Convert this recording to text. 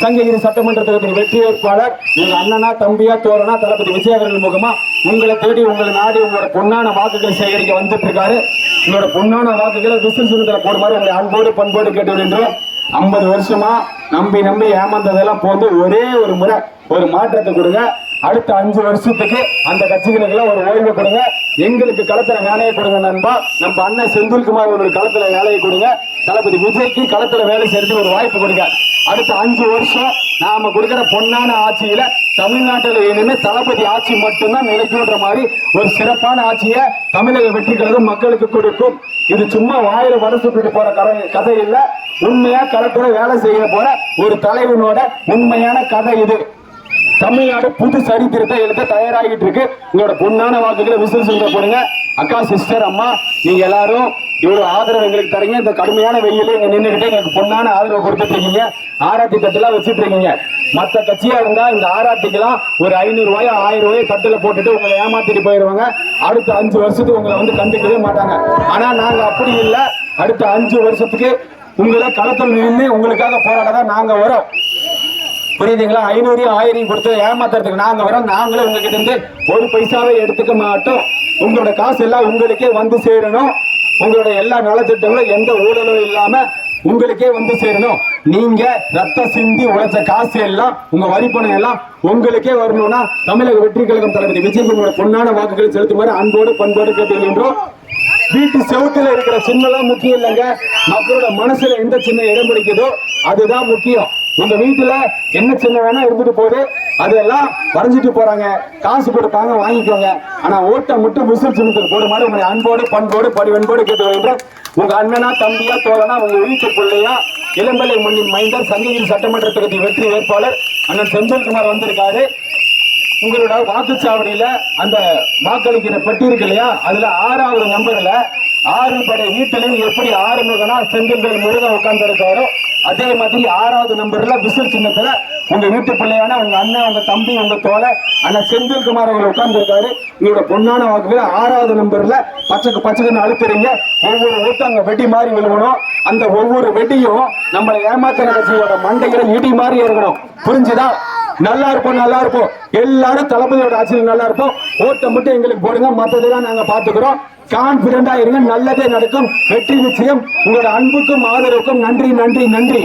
சங்ககிரி சட்டமன்ற தொகுதியின் வெற்றி வேட்பாளர் உங்க அண்ணனா தம்பியா தோழனா தளபதி விஜய் அவர்கள் முகமா உங்களை தேடி உங்களை நாடி உங்களோட பொன்னான வாக்குகளை சேகரிக்க வந்துட்டு இருக்காரு. உங்களோட பொன்னான வாக்குகளை விசில் சுருந்தில போடுமாறு உங்களை அன்போடு பண்போடு கேட்டு வருகின்றோம். 50 வருஷமா நம்பி நம்பி ஏமாந்ததெல்லாம் போந்து ஒரே ஒரு முறை ஒரு மாற்றத்தை கொடுங்க. அடுத்த 5 வருஷத்துக்கு அந்த கட்சிகளுக்கு ஒரு ஓய்வு கொடுங்க. எங்களுக்கு களத்துல வேலையை கொடுங்க நண்பா. நம்ம அண்ணன் செந்தில்குமார் ஒரு களத்துல வேலையை கொடுங்க. தளபதி விஜய்க்கு களத்துல வேலை செய்யறதுக்கு ஒரு வாய்ப்பு கொடுங்க. அடுத்த 5 வருஷம் நாம கொடுக்கிற பொன்னான ஆட்சியில தமிழ்நாட்டில் இனிமே தளபதி ஆட்சி மட்டும்தான் நிலைக்குன்ற மாதிரி ஒரு சிறப்பான ஆட்சியை தமிழக வெற்றி கழகம் மக்களுக்கு கொடுக்கும். இது சும்மா வாயில வர சுட்டு போற கதை இல்ல. உண்மையா களத்துல வேலை செய்ய போற ஒரு தலைவனோட உண்மையான கதை இது. தமிழ்நாடு புது சரித்திரத்தை எழுத தயாராகிட்டு இருக்கு. உங்களோட பொன்னான வாக்குகளை விசில் சொல்ல போடுங்க. அக்கா, சிஸ்டர், அம்மா, நீங்க எல்லாரும் இவ்வளவு ஆதரவு எங்களுக்கு தரீங்க. இந்த கடுமையான வெயில இங்க நின்றுகிட்டு எங்களுக்கு பொன்னான ஆதரவு கொடுத்துட்டு இருக்கீங்க. ஆராத்தி தட்டுலாம் வச்சுட்டு இருக்கீங்க. மற்ற கட்சியா இருந்தா இந்த ஆராத்திக்கெல்லாம் ஒரு 500 ரூபாய் 1000 ரூபாய் தட்டுல போட்டுட்டு உங்களை ஏமாத்திட்டு போயிடுவாங்க. அடுத்த 5 வருஷத்துக்கு உங்களை வந்து கண்டுக்கவே மாட்டாங்க. ஆனா நாங்க அப்படி இல்லை. அடுத்த 5 வருஷத்துக்கு உங்களை களத்தில் நின்று உங்களுக்காக போராடதான் நாங்க வரோம். புரியுதுங்களா? 500 1000 கொடுத்து ஏமாத்துறதுக்கு நாங்க வரோம். நாங்களும் உங்ககிட்ட இருந்து ஒரு பைசாவை எடுத்துக்க மாட்டோம். உங்களோட காசு எல்லாம் உங்களுக்கே வந்து சேரணும். உங்களோட எல்லா நலத்திட்டங்களும் எந்த ஊழலும் இல்லாம உங்களுக்கே வந்து சேரணும். நீங்க ரத்த சிந்தி உழைச்ச காசு எல்லாம் உங்க வரிப்பணம் எல்லாம் உங்களுக்கே வரணும்னா தமிழக வெற்றி கழகம் தளபதி விஜய் உங்களோட பொன்னான வாக்குகளை செலுத்துமாறு அன்போடு பண்போடு கேட்டுகின்றோம். வீட்டு செவுத்துல இருக்கிற சின்னலாம் முக்கியம் இல்லைங்க. மக்களோட மனசுல எந்த சின்ன இடம் பிடிக்குதோ அதுதான் முக்கியம். உங்க வீட்டுல என்ன சின்ன வேணா இருந்துட்டு போகுது, அதெல்லாம் வரைஞ்சிட்டு போறாங்க. காசு கொடுப்பாங்க, வாங்கிக்கோங்க. ஆனா ஓட்டை மட்டும் விசில் சின்னத்துக்கு போற மாதிரி உங்களை அன்போடு பண்போடு படிவன்போடு கேட்டு வருகின்றோம். உங்க அண்ணனா தம்பியா தோழனா உங்க வீட்டு பிள்ளையா இளம்பலை மண்ணின் மைந்தர் சங்ககிரி சட்டமன்ற தொகுதி வெற்றி வேட்பாளர் அண்ணன் செந்தில்குமார் வந்திருக்காரு. உங்களோட வாக்குச்சாவடியில அந்த வாக்களிக்கிற பெட்டி இருக்கு இல்லையா, அதுல 6வது நம்பர்ல 6 படை வீட்டிலையும் எப்படி 6 முகனா செந்தில்வேல் முருகன் உட்கார்ந்து இருக்காரோ அதே மாதிரி 6வது நம்பர்ல விசில் சின்னத்துல உங்க வீட்டு பிள்ளையான உங்க அண்ணன் உங்க தம்பி உங்க தோழர் அண்ணன் செந்தில்குமார் அவங்க உட்கார்ந்து இருக்காரு. உங்களோட பொன்னான வாக்குகள் 6வது நம்பர்ல பச்சைக்கு பச்சைக்குன்னு அழுத்துறீங்க. ஒவ்வொரு ஓட்டம் அங்க வெடி மாதிரி விழுகணும். அந்த ஒவ்வொரு வெடியும் நம்மளை ஏமாத்தின கட்சியோட மண்டைகளை இடி மாதிரி இருக்கணும். புரிஞ்சுதா? நல்லா இருப்போம், நல்லா இருப்போம். எல்லாரும் தளபதியோட ஆட்சியில் நல்லா இருப்போம். ஓட்டை மட்டும் எங்களுக்கு போடுங்க, மற்றதெல்லாம் நாங்க பாத்துக்கிறோம். கான்பிடண்டா இருங்க, நல்லதே நடக்கும். வெற்றி நிச்சயம். உங்களோட அன்புக்கும் ஆதரவுக்கும் நன்றி நன்றி நன்றி.